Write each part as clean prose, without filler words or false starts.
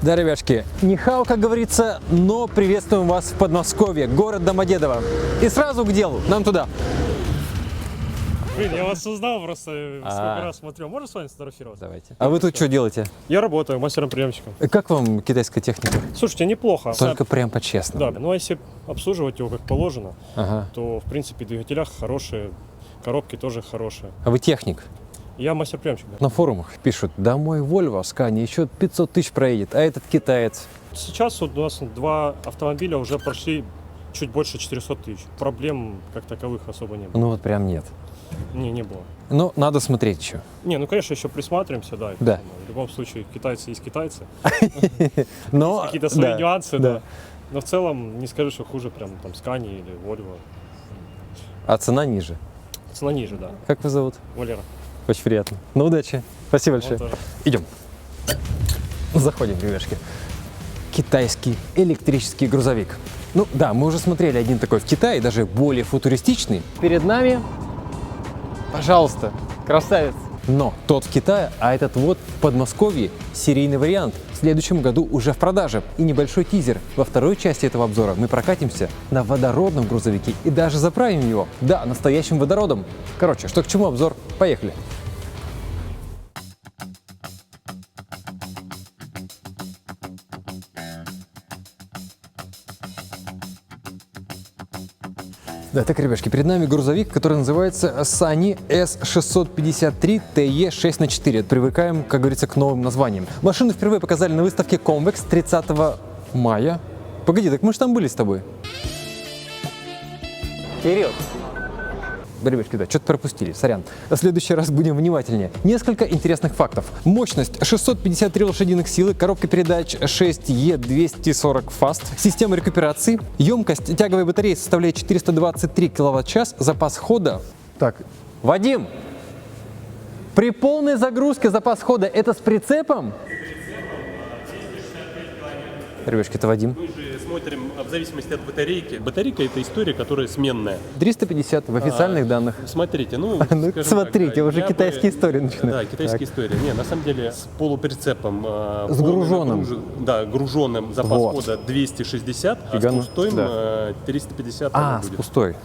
Да, ребятки, нихао, как говорится, но приветствуем вас в Подмосковье, город Домодедово. И сразу к делу, нам туда. Блин, я вас узнал просто, сколько раз смотрю. Можно с вами сфотографироваться? Давайте. А вы тут что делаете? Я работаю мастером-приемщиком. Как вам китайская техника? Слушайте, неплохо. Только прям по-честному. Да, ну а если обслуживать его как положено, Ага. то в принципе в двигателях хорошие, коробки тоже хорошие. А вы техник? Я мастер-приемщик. Да. На форумах пишут, да мой Volvo Scania еще 500 тысяч проедет, а этот китаец. Сейчас вот у нас два автомобиля уже прошли чуть больше 400 тысяч. Проблем как таковых особо не было. Ну вот прям нет. Не было. Но надо смотреть еще. Не, ну конечно еще присматриваемся, да. Да. В любом случае китайцы есть китайцы. Но Какие-то свои да, нюансы, да. да. Но в целом не скажу, что хуже прям там Scania или Volvo. А цена ниже. Цена ниже, да. Как вас зовут? Валера. Очень приятно. Ну, удачи. Спасибо большое. Вот тоже. Идем. Заходим, ребятки. Китайский электрический грузовик. Ну да, мы уже смотрели один такой в Китае, даже более футуристичный. Перед нами, пожалуйста, красавец. Но тот в Китае, а этот вот в Подмосковье серийный вариант. В следующем году уже в продаже. И небольшой тизер. Во второй части этого обзора мы прокатимся на водородном грузовике и даже заправим его. Да, настоящим водородом. Короче, что к чему обзор? Поехали. Да, так, ребятки, перед нами грузовик, который называется Sany S653 TE6х4. Привыкаем, как говорится, к новым названиям. Машину впервые показали на выставке Convex 30 мая. Погоди, так мы же там были с тобой. Кирилл. Ребятки, да, что-то пропустили, сорян. В следующий раз будем внимательнее. Несколько интересных фактов. Мощность 653 лошадиных силы, коробка передач 6E240 Fast, система рекуперации, емкость тяговой батареи составляет 423 кВт-час, запас хода... Так, Вадим, при полной загрузке запас хода это с прицепом? Ребятки, это Вадим. Мы же смотрим в зависимости от батарейки. Батарейка – это история, которая сменная. 350 в официальных данных. Смотрите, ну, Ну, скажем смотрите, так, уже я китайские истории начинают. Да, китайские истории. Не, на самом деле, с полуприцепом. С груженным. Да, груженным запас Вот. хода 260, а с Фига, пустым да. 350 А, будет. с пустой.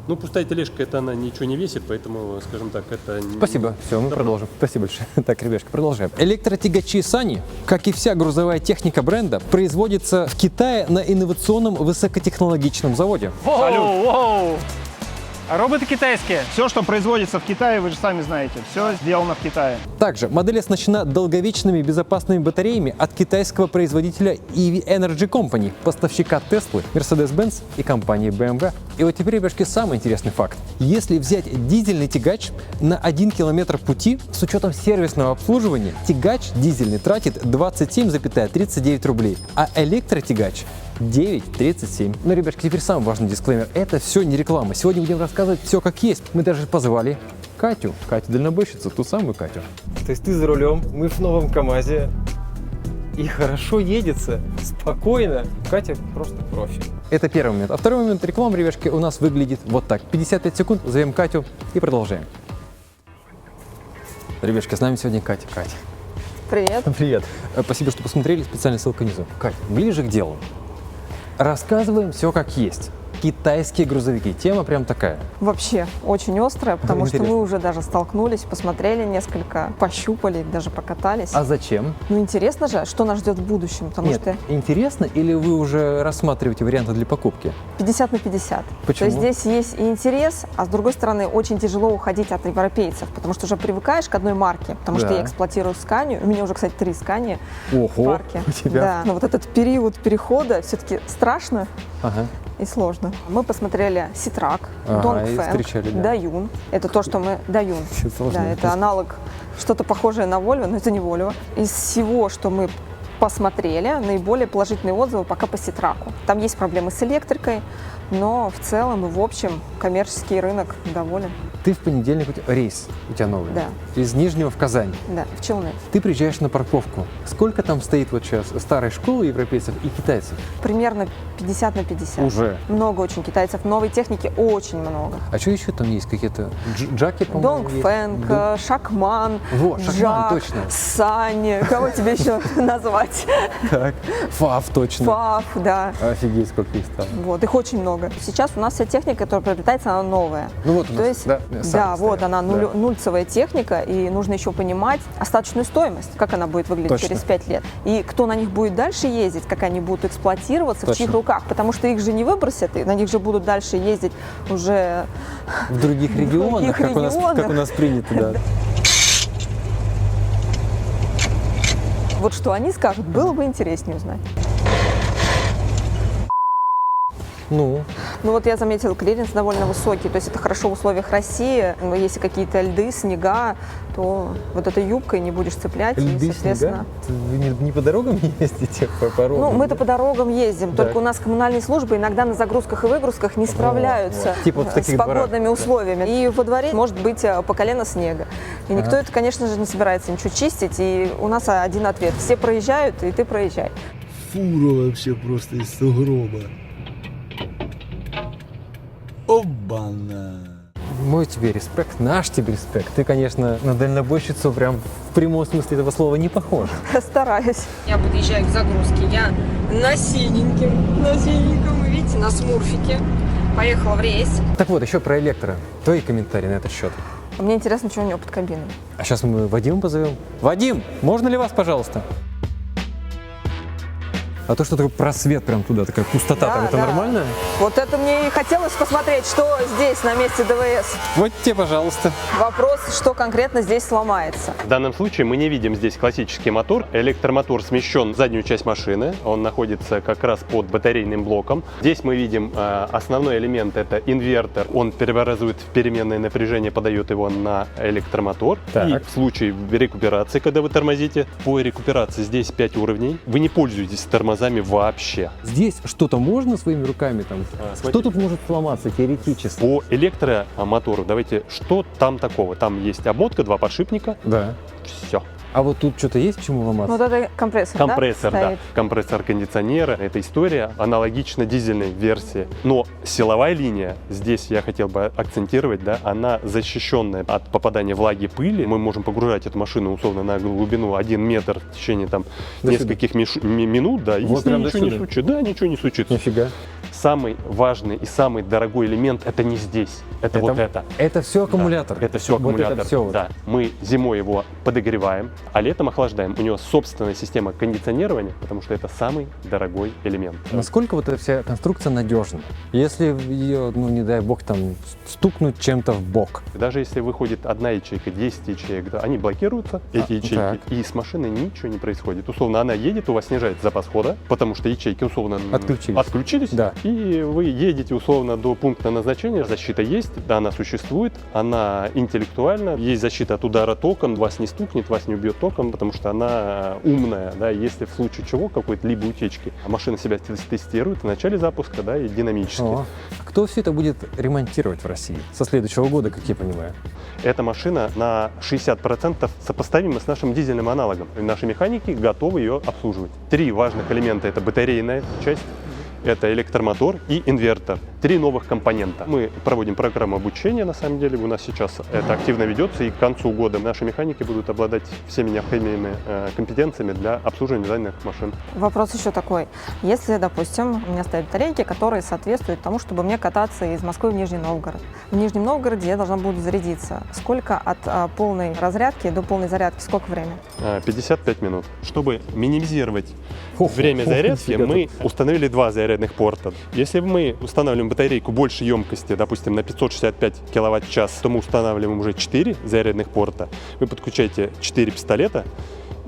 Ну, пустая тележка, это она ничего не весит, поэтому, скажем так, это... Спасибо. Все, мы продолжим. Спасибо большое. Так, ребятки, продолжаем. Электротягачи Sany, как и вся грузовая техника бренда, производится в Китае на инновационном высокотехнологичном заводе. Воу! А роботы китайские. Все, что производится в Китае, вы же сами знаете, все сделано в Китае. Также модель оснащена долговечными безопасными батареями от китайского производителя EV Energy Company, поставщика Tesla, Mercedes-Benz и компании BMW. И вот теперь, ребятки, самый интересный факт. Если взять дизельный тягач на 1 километр пути, с учетом сервисного обслуживания, тягач дизельный тратит 27,39 рублей, а электротягач 9,37. Ну, ребятки, теперь самый важный дисклеймер. Это все не реклама. Сегодня будем рассказывать все как есть. Мы даже позвали Катю. Катю дальнобойщицу, ту самую Катю. То есть ты за рулем, мы в новом КамАЗе. И хорошо едется, спокойно. Катя просто профи. Это первый момент. А второй момент, реклама, ребятки, у нас выглядит вот так. 55 секунд, зовем Катю и продолжаем. Ребятки, с нами сегодня Катя. Катя. Привет. Привет. Спасибо, что посмотрели. Специальная ссылка внизу. Катя, ближе к делу. Рассказываем все как есть. Китайские грузовики. Тема прям такая. Вообще очень острая, потому что Интересно. мы уже даже столкнулись, посмотрели несколько, пощупали, даже покатались. А зачем? Ну интересно же, что нас ждет в будущем, потому Нет, что интересно или вы уже рассматриваете варианты для покупки? 50 на 50. Почему? То есть здесь есть и интерес, а с другой стороны очень тяжело уходить от европейцев, потому что уже привыкаешь к одной марке, потому что Да. я эксплуатирую Scania, у меня уже, кстати, 3 Scania в Ого, парке. у тебя? Да. Но вот этот период перехода все-таки страшно Ага. и сложно. Мы посмотрели Citroёn, Ага, и Dongfeng, встречали, да. Dayun. Это то, что мы... Dayun. Всё сложно. Да, это аналог, что-то похожее на Volvo, но это не Volvo. Из всего, что мы посмотрели, наиболее положительные отзывы пока по Citroёn. Там есть проблемы с электрикой, но в целом и в общем коммерческий рынок доволен. Ты в понедельник, рейс у тебя новый. Да. Из Нижнего в Казань. Да, в Челны. Ты приезжаешь на парковку. Сколько там стоит вот сейчас старой школы европейцев и китайцев? Примерно 50 на 50. Уже. Много очень китайцев, новой техники очень много. А что еще там есть? Какие-то джаки, по-моему, Донгфэнг, есть? Шакман, Во, Шакман, Джак, точно. Сань, кого тебе еще назвать? Так. Фав, точно. Фаф, да. Офигеть, сколько их стало. Вот, их очень много. Сейчас у нас вся техника, которая приобретается, она новая. Ну вот у нас, То есть, да, да, сам вот стоят, она, да. нульцевая техника, и нужно еще понимать остаточную стоимость, как она будет выглядеть Точно. через 5 лет. И кто на них будет дальше ездить, как они будут эксплуатироваться, в Точно. чьих руках. Потому что их же не выбросят, и на них же будут дальше ездить уже В других регионах, как у нас принято, да. Вот что они скажут, было бы интереснее узнать. Ну, Ну вот я заметила, клиренс довольно высокий, то есть это хорошо в условиях России. Но если какие-то льды, снега, то вот этой юбкой не будешь цеплять. льды, и, соответственно... снега? Вы не по дорогам ездите, по порогам? Ну, мы-то по дорогам ездим, Так. только у нас коммунальные службы иногда на загрузках и выгрузках не справляются вот. Типа вот в таких с дворах, погодными да. условиями. И во дворе может быть по колено снега. И никто это, конечно же, не собирается ничего чистить. И у нас один ответ. Все проезжают, и ты проезжай. Фура вообще просто из сугроба. Обана. Мой тебе респект, наш тебе респект. Ты, конечно, на дальнобойщицу прям в прямом смысле этого слова не похож. Стараюсь. Я подъезжаю к загрузке. Я на синеньком, вы видите, на смурфике. Поехала в рейс. Так вот, еще про электро. Твои комментарии на этот счет. Мне интересно, что у него под кабиной. А сейчас мы Вадима позовем. Вадим, можно ли вас, пожалуйста? А то, что такой просвет прям туда, такая пустота, там, это да. нормально? Вот это мне и хотелось посмотреть, что здесь на месте ДВС. Вот тебе, пожалуйста. Вопрос, что конкретно здесь сломается. В данном случае мы не видим здесь классический мотор. Электромотор смещен в заднюю часть машины. Он находится как раз под батарейным блоком. Здесь мы видим основной элемент — это инвертор. Он преобразует в переменное напряжение, подает его на электромотор. Так. И в случае рекуперации, когда вы тормозите, по рекуперации здесь 5 уровней. Вы не пользуетесь тормозами вообще. Здесь что-то можно своими руками там? Что смотрите. тут может сломаться теоретически? По электромотору, давайте, что там такого? Там есть обмотка, 2 подшипника. Да. Все. А вот тут что-то есть, чему ломаться? Вот это компрессор, Компрессор, да? да. Стоит? Компрессор кондиционера. Эта история аналогична дизельной версии. Но силовая линия, здесь я хотел бы акцентировать, да, она защищенная от попадания влаги, пыли. Мы можем погружать эту машину условно на глубину 1 метр в течение там До нескольких минут, да, и Вот с ней прям до ничего не сюда. случится. Да, ничего не случится. Нифига. Самый важный и самый дорогой элемент — это не здесь, это вот это. Это все аккумулятор. Да, это все аккумулятор. Вот это все. Да. Мы зимой его подогреваем, а летом охлаждаем. У него собственная система кондиционирования, потому что это самый дорогой элемент. Насколько вот эта вся конструкция надежна? Если ее, ну не дай бог, там стукнуть чем-то в бок. Даже если выходит одна ячейка, 10 ячеек, да, они блокируются, эти ячейки, так. и с машиной ничего не происходит. Условно, она едет, у вас снижается запас хода, потому что ячейки условно отключились, Да. и вы едете условно до пункта назначения. Защита есть, да, она существует, она интеллектуальна, есть защита от удара током, вас не стукнет, вас не убьет током, потому что она умная, да, если в случае чего, какой-то либо утечки, машина себя тестирует в начале запуска, да, и динамически. О. Кто все это будет ремонтировать в России со следующего года, как я понимаю? Эта машина на 60% сопоставима с нашим дизельным аналогом. И наши механики готовы ее обслуживать. 3 важных элемента — это батарейная часть, это электромотор и инвертор. 3 новых компонента. Мы проводим программу обучения, на самом деле, у нас сейчас это активно ведется, и к концу года наши механики будут обладать всеми необходимыми компетенциями для обслуживания данных машин. Вопрос еще такой. Если, допустим, у меня стоят батарейки, которые соответствуют тому, чтобы мне кататься из Москвы в Нижний Новгород. В Нижнем Новгороде я должна буду зарядиться. Сколько от полной разрядки до полной зарядки? Сколько время? 55 минут. Чтобы минимизировать Фу, время фу, зарядки, нифига мы установили 2 зарядных порта. Если мы устанавливаем батарейку больше емкости, допустим, на 565 киловатт-час, то мы устанавливаем уже 4 зарядных порта. Вы подключаете 4 пистолета,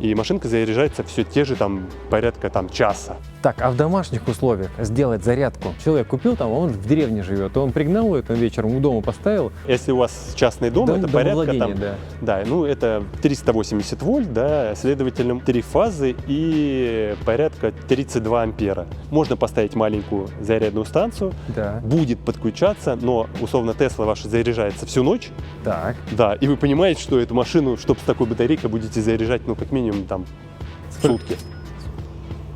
И машинка заряжается все те же там порядка там часа. Так, а в домашних условиях сделать зарядку? Человек купил там, а он в деревне живет, он пригнал ее там вечером у дома поставил. Если у вас частный дом, это порядка домовладение, там, да. да, ну это 380 вольт, да, следовательно 3 фазы и порядка 32 ампера. Можно поставить маленькую зарядную станцию, Да. будет подключаться, но условно Тесла ваша заряжается всю ночь, Так. да, и вы понимаете, что эту машину, чтобы с такой батарейкой, будете заряжать, ну как минимум там в сутки.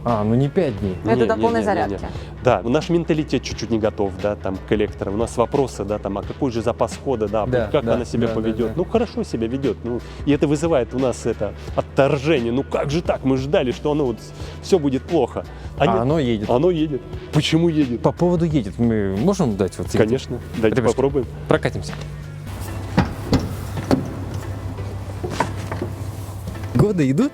А, ну не 5 дней. Это до полной Не-не-не-не-не. зарядки. Да, наш менталитет чуть-чуть не готов, да, там, к электро. У нас вопросы, да, там, а какой же запас хода, да, Да, как да, она себя да, поведет. да, да. Ну, хорошо себя ведет, ну, и это вызывает у нас это отторжение. Ну, как же так? Мы ждали, что оно вот все будет плохо. А нет, оно едет. оно едет. Почему едет? По поводу едет, мы можем дать вот Конечно, давайте Ребятушки, попробуем. прокатимся. Годы идут,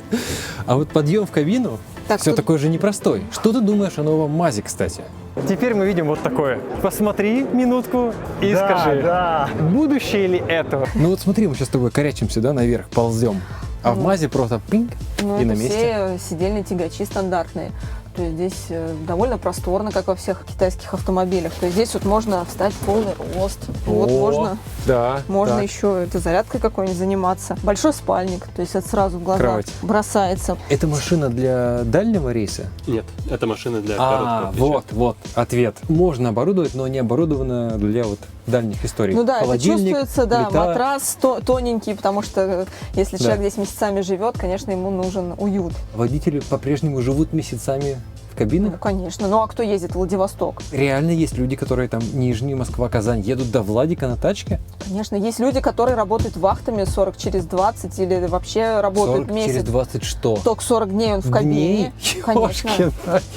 а вот подъем в кабину Так, все тут- такой же непростой. Что ты думаешь о новом МАЗе, кстати? Теперь мы видим вот такое. Посмотри минутку и скажи, да. будущее ли это? Ну вот смотри, мы сейчас с тобой корячимся, да, наверх, ползем. А в МАЗе просто пинг Ну, и на это месте. все сидельные тягачи стандартные. То есть здесь довольно просторно, как во всех китайских автомобилях. То есть здесь вот можно встать в полный рост. Вот О, можно Да. Можно так. еще этой зарядкой какой-нибудь заниматься. Большой спальник, то есть это сразу в глаза Кровать. бросается. Это машина для дальнего рейса? Нет, это машина для А, короткого плеча. вот, ответ. Можно оборудовать, но не оборудовано для вот дальних историй. Ну да, это Холодильник, чувствуется, да, плита. матрас тоненький, потому что если Да. человек здесь месяцами живет, конечно, ему нужен уют. Водители по-прежнему живут месяцами в Ну, кабинах? конечно. Ну а кто ездит в Владивосток? Реально есть люди, которые там Нижний, Москва, Казань едут до Владика на тачке? Конечно, есть люди, которые работают вахтами 40 через 20 или вообще работают 40 через месяц. 20 что? Только 40 дней он в кабине. Дней? Конечно. Ёшкин.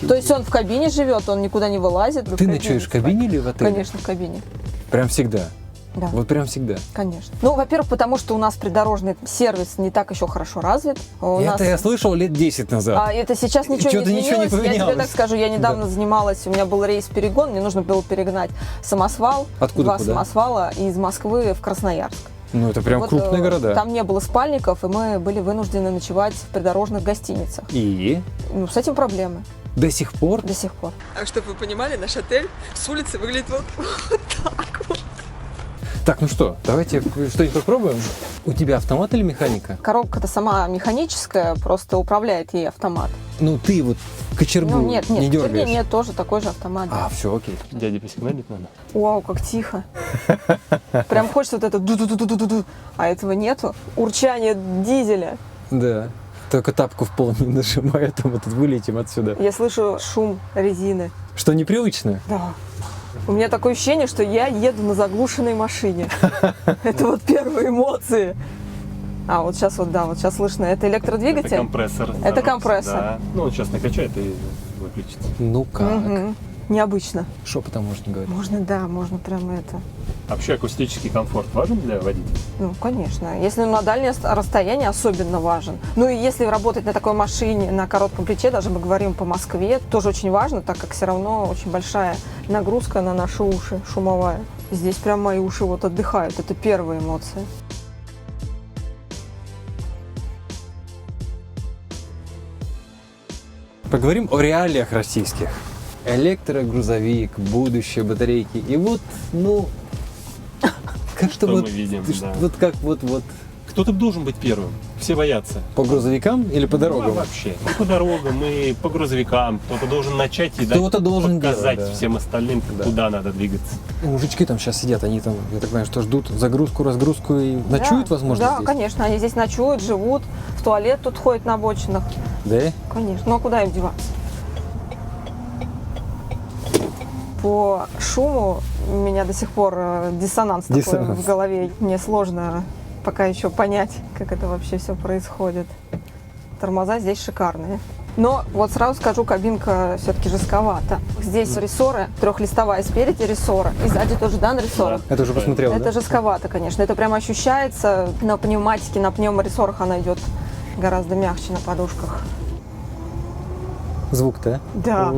То есть он в кабине живет, он никуда не вылазит. Ты ночуешь в кабине или в отеле? Конечно, в кабине. Прям всегда? Да. Вот прям всегда? Конечно. Ну, во-первых, потому что у нас придорожный сервис не так еще хорошо развит. У нас... Это я слышал лет 10 назад. А это сейчас ничего не Чё-то ничего не изменилось. Я тебе поменялось. так скажу, я недавно Да. занималась, у меня был рейс-перегон, мне нужно было перегнать самосвал, Откуда, два куда? самосвала из Москвы в Красноярск. Ну, это прям Вот, крупные города. Там не было спальников, и мы были вынуждены ночевать в придорожных гостиницах. И Ну, с этим проблемы до сих пор? до сих пор. А чтобы вы понимали, наш отель с улицы выглядит вот так вот. Так, ну что, давайте что-нибудь попробуем. У тебя автомат или механика? Коробка-то сама механическая, просто управляет ей автомат. Ну, ты вот кочергу Ну, нет, не дергаешь. нет, тоже такой же автомат. А, все, окей. Дядя посигналить надо. Вау, как тихо. Прям хочется вот это ду-ду-ду-ду-ду-ду, а этого нету. Урчание дизеля. Да. Только тапку в пол не нажимай, а то мы тут вылетим отсюда. Я слышу шум резины. Что непривычно? Да. У меня такое ощущение, что я еду на заглушенной машине. Это вот первые эмоции. А, вот сейчас вот, да, вот сейчас слышно. Это электродвигатель? компрессор. Это компрессор. Да. Ну, он сейчас накачает и выключится. Ну как? Мгм. Необычно. Шепотом можно говорить. Можно, да, можно прямо это. Вообще акустический комфорт важен для водителя? Ну, конечно. Если на дальнее расстояние особенно важен. Ну и если работать на такой машине, на коротком плече, даже мы говорим по Москве, тоже очень важно, так как все равно очень большая нагрузка на наши уши, шумовая. Здесь прям мои уши вот отдыхают. Это первые эмоции. Поговорим о реалиях российских. Электрогрузовик, будущее, батарейки. И вот, ну, как Что вот, мы видим, да. вот как вот Кто-то должен быть первым. Все боятся. по грузовикам или по Ну, дорогам? вообще. И по дорогам, и по грузовикам. Кто-то должен начать и Кто-то должен показать делать, да. всем остальным, Да. куда надо двигаться. Мужички там сейчас сидят, они там, я так понимаю, что ждут загрузку, разгрузку и ночуют, Да, возможно, Да, здесь? конечно. Они здесь ночуют, живут, в туалет тут ходят на обочинах. Да? Конечно. Ну а куда им деваться? По шуму у меня до сих пор диссонанс такой Диссонанс. в голове. Мне сложно пока еще понять, как это вообще все происходит. Тормоза здесь шикарные. Но вот сразу скажу, кабинка все-таки жестковата. Здесь рессоры, трехлистовая спереди рессора, и сзади тоже, да, на рессорах? Это уже посмотрел, Это да? жестковато, конечно. Это прям ощущается на пневматике, на пневморессорах она идет гораздо мягче на подушках. Звук-то, а? Да.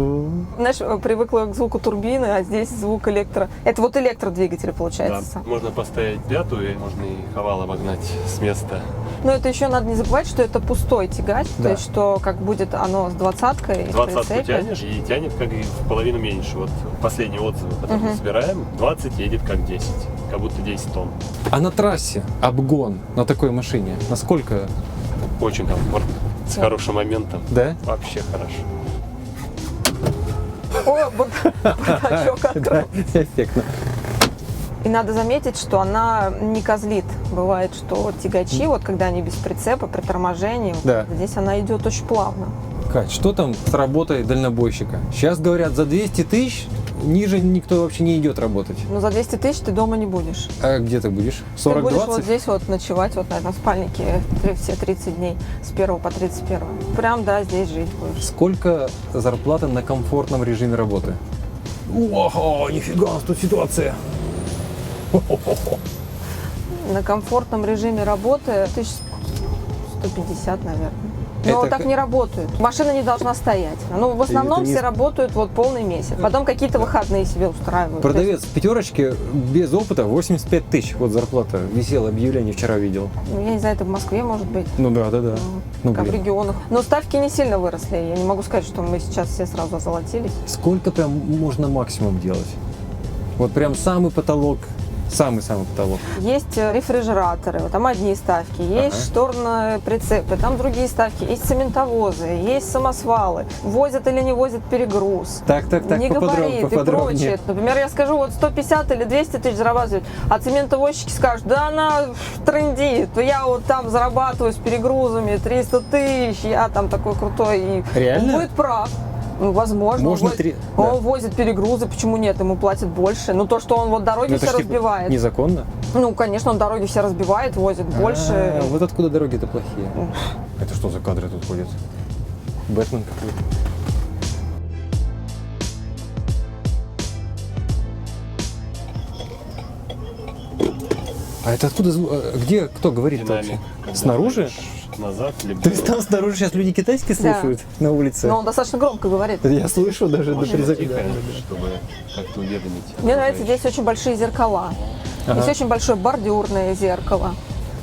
Знаешь, привыкла к звуку турбины, а здесь звук электро. Это вот электродвигатель получается. Можно поставить пятую, можно и хавал обогнать с места. Но это еще надо не забывать, что это пустой тягач, Да. то есть что как будет оно с 20-кой в 20 прицепе. тянешь и тянет как и в половину меньше. Вот последние отзывы, которые мы собираем, 20 едет как 10, как будто 10 тонн. А на трассе обгон на такой машине насколько? Очень комфортно, с хорошим моментом. Да? Вообще хорошо. О, бардачок открыл. Эффектно. И надо заметить, что она не козлит. Бывает, что вот тягачи, вот когда они без прицепа, при торможении, Да. здесь она идет очень плавно. Кать, что там с работой дальнобойщика? Сейчас говорят, за 200 тысяч ниже никто вообще не идет работать. Но за 200 тысяч ты дома не будешь. А где ты будешь? Ты будешь 40-20? вот здесь вот ночевать, вот на этом спальнике все 30 дней, с 1 по 31. Прям, да, здесь жить будешь. Сколько зарплата на комфортном режиме работы? Ого, нифига, тут ситуация. На комфортном режиме работы 1150, наверное. Но Это так не работают. Машина не должна стоять. Ну, в основном Это не- все работают вот полный месяц. Потом какие-то выходные себе устраивают. То есть, Продавец в пятерочке без опыта 85 тысяч. Вот зарплата. Висело объявление, вчера видел. ну, я не знаю, это в Москве может быть. Ну да. Ну, Как в блин. регионах. Но ставки не сильно выросли. Я не могу сказать, что мы сейчас все сразу озолотились. Сколько прям можно максимум делать? Вот прям самый потолок. Самый-самый потолок. Есть рефрижераторы, вот там одни ставки, есть шторные прицепы, там другие ставки, есть цементовозы, есть самосвалы, возят или не возят перегруз. Так, Не габарит и поподробнее. прочее. Например, я скажу, вот 150 или 200 тысяч зарабатывают, а цементовозчики скажут, да она трындит, я вот там зарабатываю с перегрузами 300 тысяч, я там такой крутой. И Реально? он будет прав. Ну, возможно. Можно он, возит, да. он возит перегрузы, почему нет, ему платят больше. Ну, то, что он вот дороги Ну, это все ж, типа, разбивает. незаконно. Ну, конечно, он дороги все разбивает, возит больше. А, вот откуда дороги-то плохие. Это что за кадры тут ходят? Бэтмен какой-то. А это откуда где кто говорит вообще? Снаружи? Назад, либо... То есть там снаружи сейчас люди китайские Да. слушают на улице? Но он достаточно громко говорит. Я слышу даже до Можно призыва. тихо, чтобы как-то уведомить. Мне нравится, здесь очень большие зеркала. Ага. Здесь очень большое бордюрное зеркало.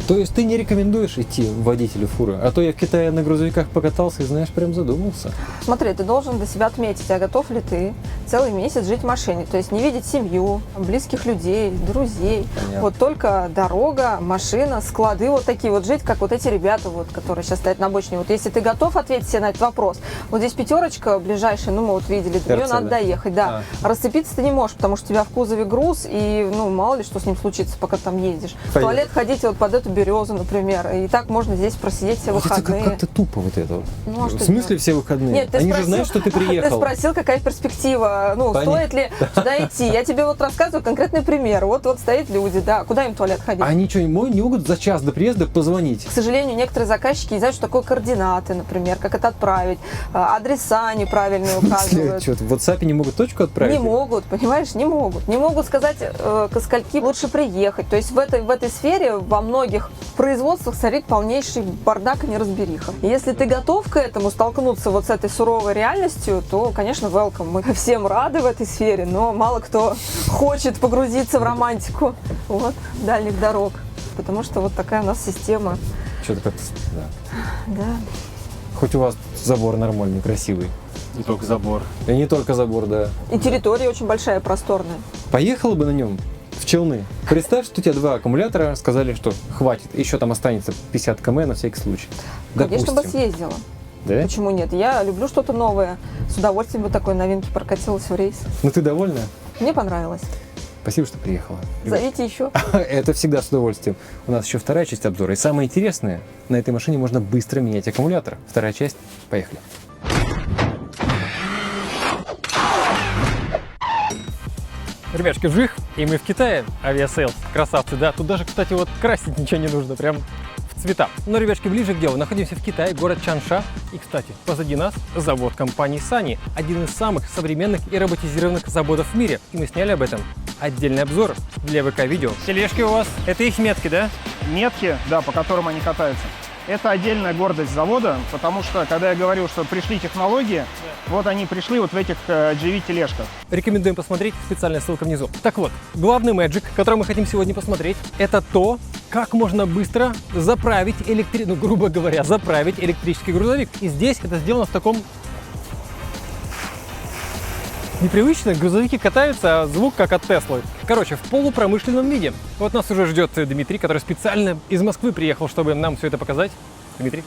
То есть ты не рекомендуешь идти водителю фуры? А то я в Китае на грузовиках покатался и, знаешь, прям задумался. Смотри, ты должен для себя отметить, а готов ли ты целый месяц жить в машине. То есть не видеть семью, близких людей, друзей. Понятно. Вот только дорога, машина, склады вот такие вот жить, как вот эти ребята, вот, которые сейчас стоят на обочине. Вот если ты готов ответить себе на этот вопрос, вот здесь пятерочка ближайшая, ну мы вот видели, до нее ТРЦ, надо да? доехать, да. Расцепиться ты не можешь, потому что у тебя в кузове груз, и ну мало ли что с ним случится, пока ты там ездишь. В Понятно. туалет ходите вот под эту березу, например, и так можно здесь просидеть все Вот это выходные. как-то тупо вот это вот. Ну, а что В смысле делать? все выходные? Нет, ты Они же спросил- знают, что ты Ты приехал. спросил, какая перспектива, ну, Понятно. стоит ли туда идти. Я тебе вот рассказываю конкретный пример. Вот стоят люди, да, куда им в туалет ходить? Они что, не могут за час до приезда позвонить? К сожалению, некоторые заказчики не знают, что такое координаты, например, как это отправить, адреса неправильные Если указывают. что, в WhatsApp не могут точку отправить? Не могут, понимаешь, не могут. Не могут сказать, ко скольки лучше приехать. То есть в этой сфере во многих производствах царит полнейший бардак и неразбериха. И если ты готов к этому столкнуться вот с этой суровой реальностью, то, конечно, welcome. Мы всем рады в этой сфере, но мало кто хочет погрузиться в романтику вот, дальних дорог. Потому что вот такая у нас система. Что-то как-то... Да. Да. Хоть у вас забор нормальный, красивый. Не только забор. И не только забор, да. И территория очень большая, просторная. Поехал бы на нем в Челны. Представь, что у тебя 2 аккумулятора, сказали, что хватит. Еще там останется 50 км на всякий случай. Конечно, бы Допустим. съездила. Да? Почему нет? Я люблю что-то новое. С удовольствием бы такой новинки прокатилась в рейс. Ну ты довольна? Мне понравилось. Спасибо, что приехала. Зовите еще. Это всегда с удовольствием. У нас еще вторая часть обзора. И самое интересное, на этой машине можно быстро менять аккумулятор. Вторая часть. Поехали. Ребятушки, вжих, и мы в Китае. Авиасейлс. Красавцы, да. Тут даже, кстати, вот красить ничего не нужно, прям в цвета. Но, ребятушки, ближе к делу. Находимся в Китае, город Чанша. И, кстати, позади нас завод компании Sany. Один из самых современных и роботизированных заводов в мире. И мы сняли об этом отдельный обзор для ВК-видео. Тележки у вас, это их метки, да? Метки, да, по которым они катаются. Это отдельная гордость завода, потому что, когда я говорил, что пришли технологии, вот они пришли вот в этих GV-тележках. Рекомендуем посмотреть, специальная ссылка внизу. Так вот, главный мэджик, который мы хотим сегодня посмотреть, это то, как можно быстро заправить грубо говоря, заправить электрический грузовик. И здесь это сделано в таком непривычно. Грузовики катаются, а звук как от Теслы. Короче, в полупромышленном виде. Вот нас уже ждет Дмитрий, который специально из Москвы приехал, чтобы нам все это показать. Дмитрий,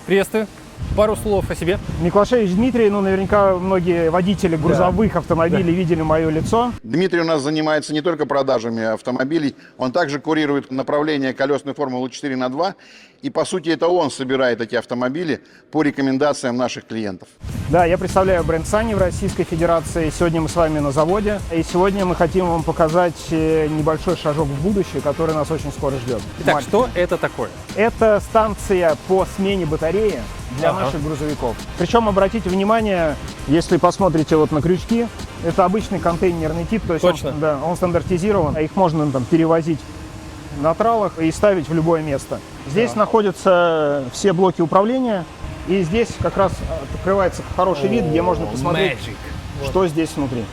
приветствую. Пару слов о себе. Миклашевич Дмитрий, наверняка многие водители грузовых автомобилей видели мое лицо. Дмитрий у нас занимается не только продажами автомобилей, он также курирует направление колесной формулы 4х2. И, по сути, это он собирает эти автомобили по рекомендациям наших клиентов. Да, я представляю бренд Sunny в Российской Федерации. Сегодня мы с вами на заводе. И сегодня мы хотим вам показать небольшой шажок в будущее, который нас очень скоро ждет. Итак, что это такое? Это станция по смене батареи для наших грузовиков. Причем, обратите внимание, если посмотрите вот на крючки, это обычный контейнерный тип, то есть он стандартизирован, их можно там перевозить на тралах и ставить в любое место. Здесь находятся все блоки управления, и здесь как раз открывается хороший вид, где можно посмотреть, что здесь внутри.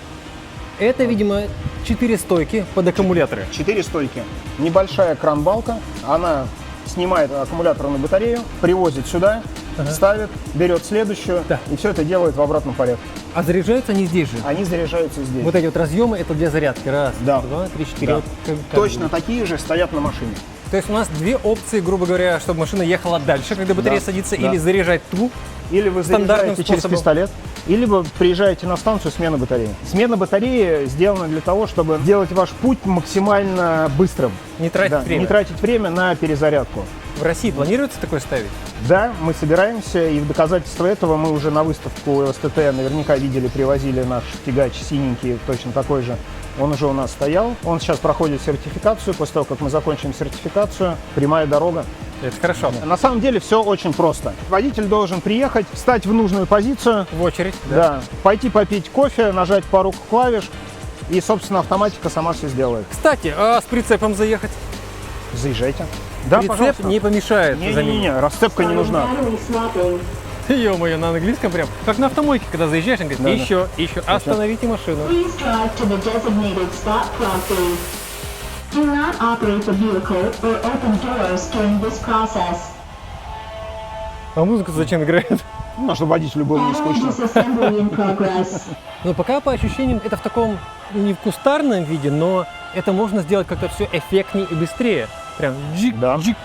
Это, видимо, 4 стойки под аккумуляторы. 4 стойки. Небольшая кран-балка, она снимает аккумуляторную батарею, привозит сюда, ставит, берет следующую, и все это делает в обратном порядке. А заряжаются они здесь же? Они заряжаются здесь. Вот эти вот разъемы, это для зарядки. Раз, два, три, четыре. Да. Вот Точно такие же стоят на машине. То есть у нас две опции, грубо говоря, чтобы машина ехала дальше, когда батарея садится, или заряжать ту. Или вы заряжаете через пистолет, или вы приезжаете на станцию смена батареи. Смена батареи сделана для того, чтобы сделать ваш путь максимально быстрым. Не тратить время. Не тратить время на перезарядку. В России планируется такое ставить? Да, мы собираемся, и в доказательство этого мы уже на выставку СТТ наверняка видели, привозили наш тягач синенький, точно такой же. Он уже у нас стоял, он сейчас проходит сертификацию. После того, как мы закончим сертификацию, прямая дорога. Это хорошо. На самом деле все очень просто. Водитель должен приехать, встать в нужную позицию. В очередь. Да. Пойти попить кофе, нажать пару клавиш, и, собственно, автоматика сама все сделает. Кстати, а с прицепом заехать? Заезжайте. Да, Прицеп пожалуйста. не помешает. Не-не-не, расцепка не нужна. Ё-моё, на английском прям. Как на автомойке, когда заезжаешь, он говорит, еще, остановите машину. Do not operate the vehicle or open doors during this process. А музыка зачем играет? Ну, чтобы водителю было не скучно. Disassembly in progress. Но пока по ощущениям это в таком не в кустарном виде, но это можно сделать как-то все эффектнее и быстрее. Прям джик, Да. джик.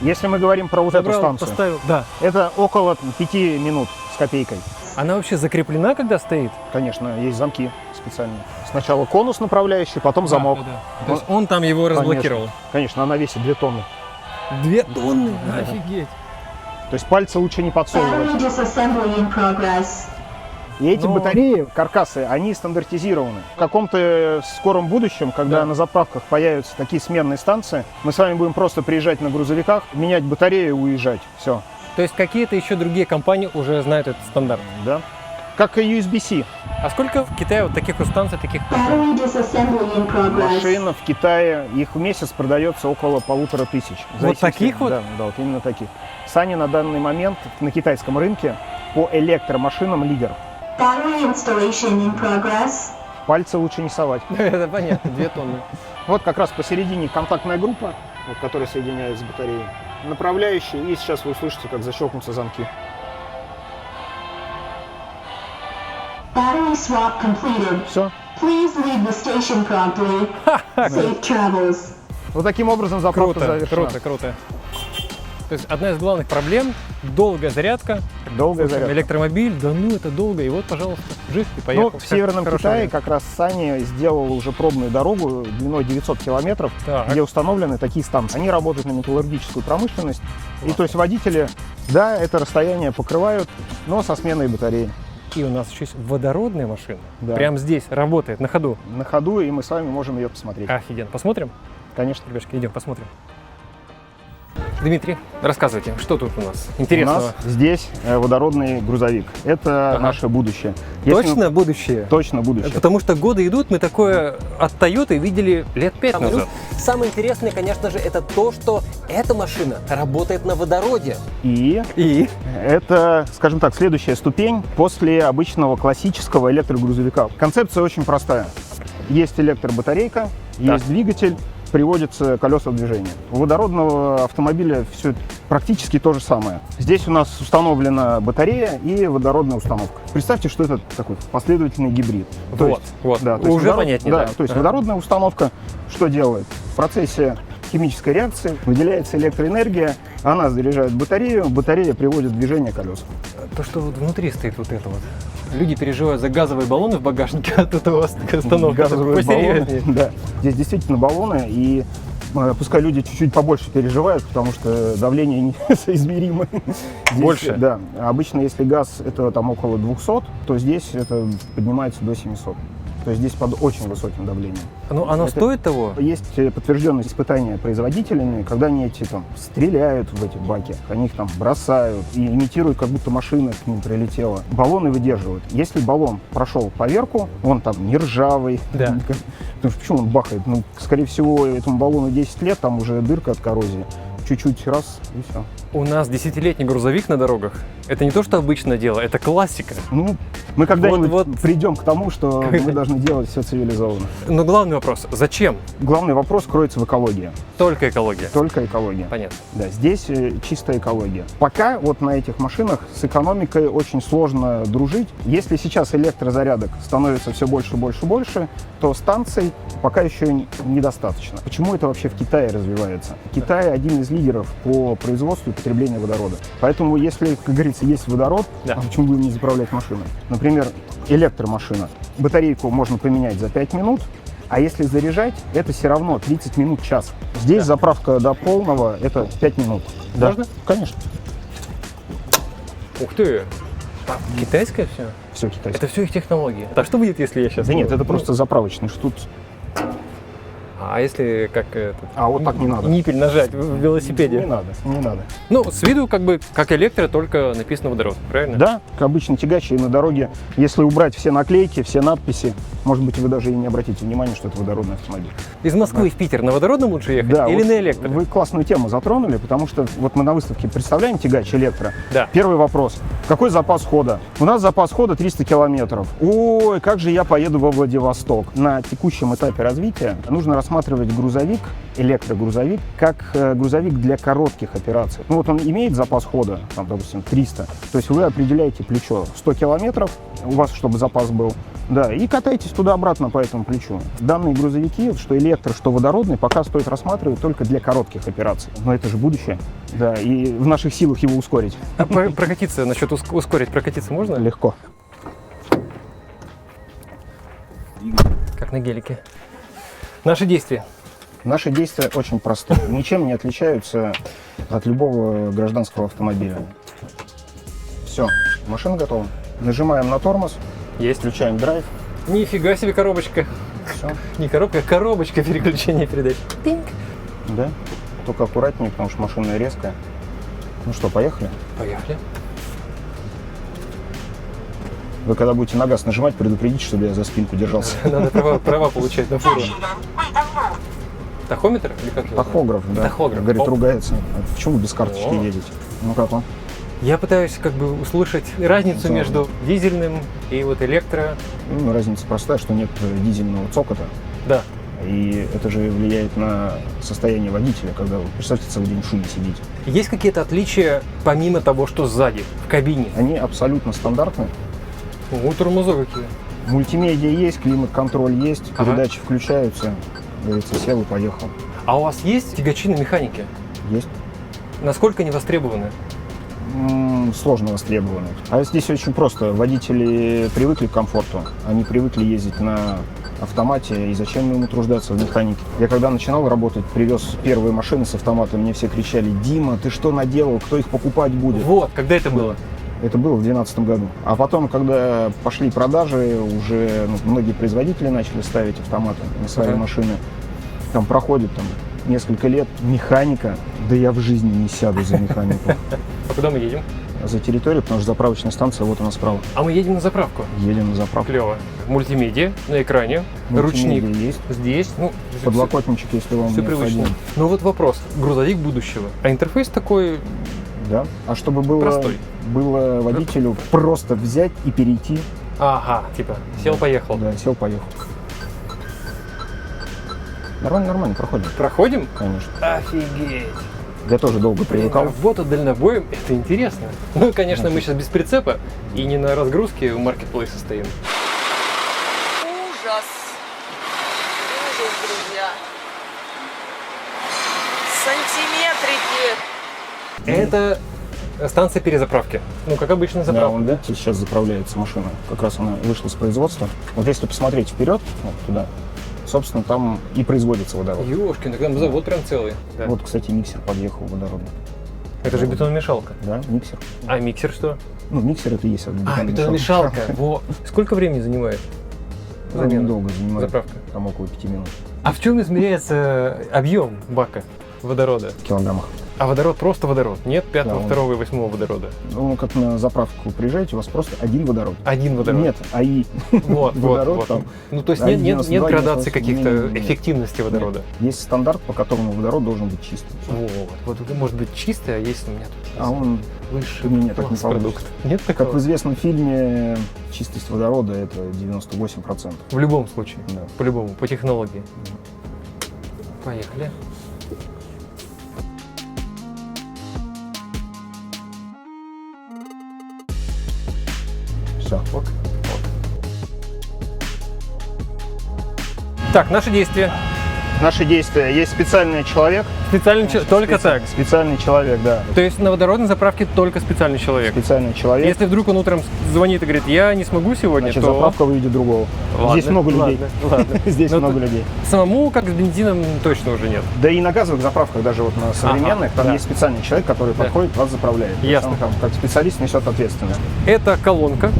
Если мы говорим про вот эту станцию, поставил. Да. это около 5 минут с копейкой. Она вообще закреплена, когда стоит? Конечно, есть замки специальные. Сначала конус направляющий, потом замок. Да. То есть он там его разблокировал. Конечно, она весит 2 тонны. 2 тонны? Офигеть. То есть пальцы лучше не Battery подсовывать. disassembly in progress. И эти батареи, каркасы, они стандартизированы. В каком-то скором будущем, когда на заправках появятся такие сменные станции, мы с вами будем просто приезжать на грузовиках, менять батарею и уезжать. Все. То есть какие-то еще другие компании уже знают этот стандарт. Да. Как и USB-C. А сколько в Китае вот таких вот станций, таких Battery disassembly in progress. Машина в Китае, их в месяц продается около 1500. Вот таких вот? Да, вот именно таких. Sany на данный момент на китайском рынке по электромашинам лидер. Battery installation in progress. Пальцы лучше не совать. Это понятно, 2 тонны. Вот как раз посередине контактная группа, вот, которая соединяется с батареей. Направляющие, и сейчас вы услышите, как защелкнутся замки. Battery swap completed. Все. Please leave the station promptly. Safe travels. Вот таким образом заправка Круто, завершена. круто. То есть одна из главных проблем – долгая зарядка. Долгая зарядка. Электромобиль, да ну это долго, и вот, пожалуйста, жив и поехал. Ну, в Северном Китае как раз Sany сделала уже пробную дорогу длиной 900 километров, Так. где установлены такие станции. Они работают на металлургическую промышленность. И то есть водители, да, это расстояние покрывают, но со сменой батареи. И у нас еще есть водородная машина. Да. Прямо здесь работает, на ходу. На ходу, и мы с вами можем ее посмотреть. Офигенно. Посмотрим? Конечно. Ребятки, идем, посмотрим. Дмитрий, рассказывайте, что тут у нас интересного? У нас здесь водородный грузовик. Это наше будущее. Если Точно мы- будущее? Точно будущее. Потому что годы идут, мы такое от Toyota видели лет 5 назад. Самое интересное, конечно же, это то, что эта машина работает на водороде. И это, скажем так, следующая ступень после обычного классического электрогрузовика. Концепция очень простая. Есть электробатарейка, есть двигатель, приводятся колеса в движение. У водородного автомобиля все практически то же самое. Здесь у нас установлена батарея и водородная установка. Представьте, что это такой последовательный гибрид. То есть, да, то есть уже понятнее. Да, то есть водородная установка что делает? В процессе химической реакции выделяется электроэнергия, она заряжает батарею, батарея приводит в движение колеса. То, что вот внутри стоит вот это вот. Люди переживают за газовые баллоны в багажнике от этого остановки. Газовые баллоны, да. Здесь действительно баллоны, и пускай люди чуть-чуть побольше переживают, потому что давление несоизмеримо. Больше? Да. Обычно, если газ это там около 200, то здесь это поднимается до 700. То есть здесь под очень высоким давлением. Ну, оно стоит того? Есть подтвержденные испытания производителями, когда они эти там стреляют в эти баки, они их там бросают и имитируют, как будто машина к ним прилетела. Баллоны выдерживают. Если баллон прошел поверку, он там не ржавый. Да. Почему он бахает? Ну, скорее всего, этому баллону 10 лет, там уже дырка от коррозии. Чуть-чуть раз и все. У нас 10-летний грузовик на дорогах. Это не то, что обычное дело, это классика. Ну, мы когда-нибудь придем к тому, что мы должны делать все цивилизованно. Но главный вопрос, зачем? Главный вопрос кроется в экологии. Только экология? Только экология. Понятно. Да, здесь чистая экология. Пока вот на этих машинах с экономикой очень сложно дружить. Если сейчас электрозарядок становится все больше, больше, больше, то станций пока еще недостаточно. Почему это вообще в Китае развивается? Китай один из лидеров по производству и потреблению водорода. Поэтому, если, как говорится, есть водород, да. А почему бы не заправлять машину? Например, электромашина. Батарейку можно поменять за 5 минут, а если заряжать, это все равно 30 минут, час. Здесь заправка до полного – это 5 минут. Можно? Да, конечно. Ух ты! Китайское все? Все китайское. Это все их технологии. А что будет, если я сейчас... Да нет, это просто заправочный штук. А если как вот так не надо. Ниппель нажать в велосипеде? Не надо, не надо. Ну, с виду как бы как электро, только написано водород, правильно? Да, как обычно тягачи на дороге. Если убрать все наклейки, все надписи, может быть, вы даже и не обратите внимания, что это водородный автомобиль. Из Москвы в Питер на водородном лучше ехать, да, или вот на электро? Вы классную тему затронули, потому что вот мы на выставке представляем тягач электро. Да. Первый вопрос. Какой запас хода? У нас запас хода 300 километров. Ой, как же я поеду во Владивосток? На текущем этапе развития нужно рассматривать грузовик, электрогрузовик, как грузовик для коротких операций. Ну вот он имеет запас хода, там, допустим, 300. То есть вы определяете плечо 100 километров, у вас, чтобы запас был, да, и катаетесь туда-обратно по этому плечу. Данные грузовики, что электро, что водородный, пока стоит рассматривать только для коротких операций. Но это же будущее, да, и в наших силах его ускорить. А прокатиться, насчет ускорить, прокатиться можно? Легко. Как на гелике. Наши действия. Наши действия очень просты. Ничем не отличаются от любого гражданского автомобиля. Все, машина готова. Нажимаем на тормоз. Есть. Включаем драйв. Нифига себе коробочка. Все. Не коробка, а коробочка переключения передач. Тинг. Да. Только аккуратнее, потому что машина резкая. Ну что, поехали? Поехали. Вы когда будете на газ нажимать, предупредите, чтобы я за спинку держался. Надо права получать на фуру. Тахометр или как его? Тахограф, да. Тахограф. Говорит, ругается. А почему без карточки едете? Ну как он? Я пытаюсь как бы услышать разницу между дизельным и вот электро. Ну, разница простая, что нет дизельного цокота. Да. И это же влияет на состояние водителя, когда вы, представьте, целый день в шуме сидите. Есть какие-то отличия, помимо того, что сзади, в кабине? Они абсолютно стандартны. О, тормоза какие. Мультимедиа есть, климат-контроль есть, Ага. передачи включаются. Говорится, сел и поехал. А у вас есть тягачи на механике? Есть. Насколько они востребованы? Сложно востребованы. А здесь очень просто. Водители привыкли к комфорту. Они привыкли ездить на автомате, и зачем ему труждаться в механике? Я когда начинал работать, привез первые машины с автоматом, мне все кричали: «Дима, ты что наделал? Кто их покупать будет?» Вот, когда это было? Это было в 2012 году. А потом, когда пошли продажи, уже многие производители начали ставить автоматы на свои машины. Там проходит несколько лет, механика, да я в жизни не сяду за механику. А куда мы едем? За территорию, потому что заправочная станция вот она справа. А мы едем на заправку. Едем на заправку. Клево. Мультимедиа на экране, Мультимедиа ручник есть. здесь. Ну, Подлокотничек, если вам все необходимо. привычно. Ну вот вопрос. Грузовик будущего. А интерфейс такой Да. А чтобы было простой. Водителю просто взять и перейти. Ага, типа сел-поехал. Да, сел-поехал. Нормально проходим. Проходим? Конечно. Офигеть! Я тоже долго привыкал. Работа дальнобоем, это интересно. Ну, конечно, мы сейчас без прицепа и не на разгрузке у маркетплейса стоим. Ужас. Ужас, друзья. Сантиметрики. Это станция перезаправки. Ну, как обычно, Да, заправка. он, видите, сейчас заправляется машина. Как раз она вышла с производства. Вот если посмотреть вперед, вот туда, собственно, там и производится водород. Ёшкин, там завод прям целый. Да. Вот, кстати, миксер подъехал водородный. Это же бетономешалка. Да, миксер. А миксер что? Ну, миксер это и есть бетономешалка. Во. Сколько времени занимает? Замена долго занимает. Заправка. Там около 5 минут. А в чем измеряется объем бака водорода? В килограммах. А водород просто водород? Нет пятого, Да, он- второго и восьмого водорода? Ну, как на заправку приезжаете, у вас просто один водород. Один водород? Нет, АИ. Вот, водород вот. там. Ну, то есть АИ нет 92, градации 98, каких-то не. эффективности водорода? Нет. Есть стандарт, по которому водород должен быть чистым. Вот это может быть чистый, а есть у меня тут А он высший нет, так не класс продукт. получится. Нет Как такого? в известном фильме, чистость водорода это 98%. В любом случае. Да. По-любому, по технологии. Поехали. Все. Так, наши действия. Наши действия. Есть специальный человек. Специальный человек, только так. Специальный человек, да. То есть на водородной заправке только специальный человек. Специальный человек. Если вдруг он утром звонит и говорит, я не смогу сегодня, Значит, то заправка выведет другого. Ладно, Здесь много людей. ладно. Здесь Ну, много то- людей. самому, как с бензином, точно уже нет. Да и на газовых заправках, даже вот на современных, там да. есть специальный человек, который подходит, вас заправляет. То есть Ясно. Он там, как специалист несет ответственность. Это колонка.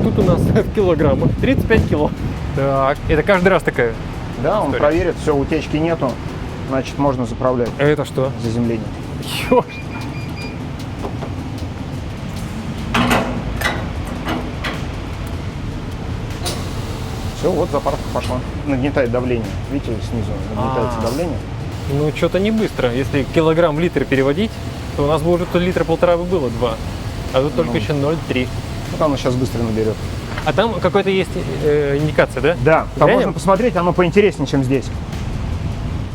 Тут у нас в килограммах 35 кило. Так, это каждый раз такая. Да, он История. проверит, все, утечки нету, значит, можно заправлять. Это что? Заземление. Ёж. Все, вот заправка пошла. Нагнетает давление. Видите, снизу нагнетается давление. Ну, что-то не быстро. Если килограмм в литр переводить, то у нас бы уже то литра полтора бы было, 2. А тут только еще 0,3. Вот оно сейчас быстро наберет. А там какой-то есть индикация, да? Да, там Глянем? можно посмотреть, оно поинтереснее, чем здесь.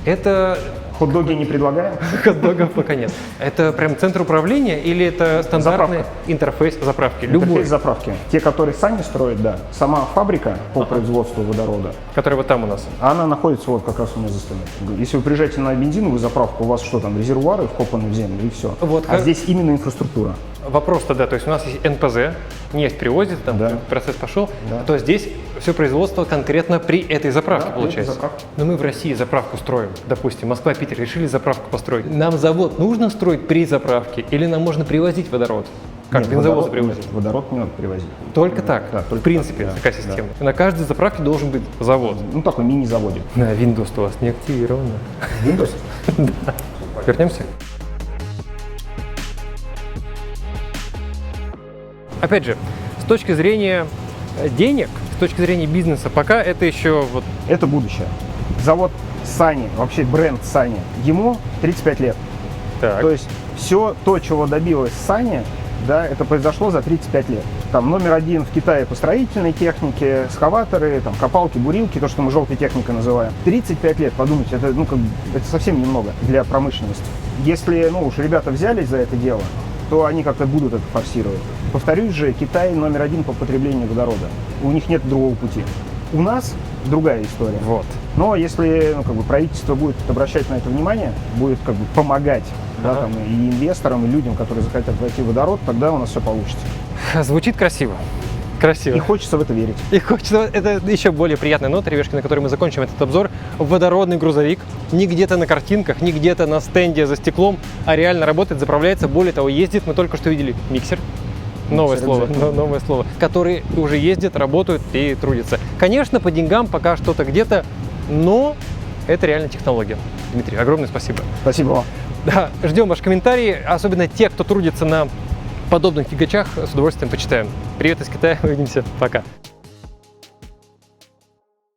Это Хот-доги не предлагаем. хот-догов пока нет. Это прям центр управления или это стандартный Заправка. интерфейс заправки? Любой, Интерфейс заправки. Те, которые сами строят, да. Сама фабрика по производству водорода, который вот там у нас. она находится вот как раз у меня за спиной. Если вы приезжаете на бензиновую заправку, у вас что там, резервуары вкопаны в землю и все. Вот, А здесь именно инфраструктура. Вопрос тогда, то есть у нас есть НПЗ, нефть привозит, там Да. процесс пошел, Да. то здесь все производство конкретно при этой заправке Да, при получается. этой заправке. Но мы в России заправку строим, допустим, Москва-Питер решили заправку построить. Нам завод нужно строить при заправке или нам можно привозить водород? Как Нет, бензовозы водород- привозят? нет, водород не надо привозить. Только так? Да, В только принципе, так, да, такая система. На каждой заправке должен быть завод. Ну, такой мини-заводик. На Windows у вас не активировано. Windows? Вернемся. Опять же, с точки зрения денег, с точки зрения бизнеса, пока это еще вот Это будущее. Завод Сани, вообще бренд Сани, ему 35 лет. так. То есть все то, чего добилась Сани, да, это произошло за 35 лет. Там номер один в Китае по строительной технике, экскаваторы, там, копалки, бурилки, то, что мы желтой техникой называем. 35 лет, подумайте, это, ну, это совсем немного для промышленности. Если уж ребята взялись за это дело, то они как-то будут это форсировать. Повторюсь же, Китай номер один по потреблению водорода. У них нет другого пути. У нас другая история. Вот. Но если правительство будет обращать на это внимание, будет помогать да, там, и инвесторам, и людям, которые захотят войти в водород, тогда у нас все получится. Звучит красиво. Красиво. И хочется в это верить. И хочется, это еще более приятная нота, ребятки, на которой мы закончим этот обзор. Водородный грузовик. Не где-то на картинках, не где-то на стенде за стеклом, а реально работает, заправляется. Более того, ездит. Мы только что видели миксер. Новое слово, новое слово. Которые уже ездят, работают и трудятся. Конечно, по деньгам пока что-то где-то, но это реально технология. Дмитрий, огромное спасибо. Спасибо вам. Да, ждем ваши комментарии, особенно те, кто трудится на подобных тягачах, с удовольствием почитаем. Привет из Китая, увидимся, пока.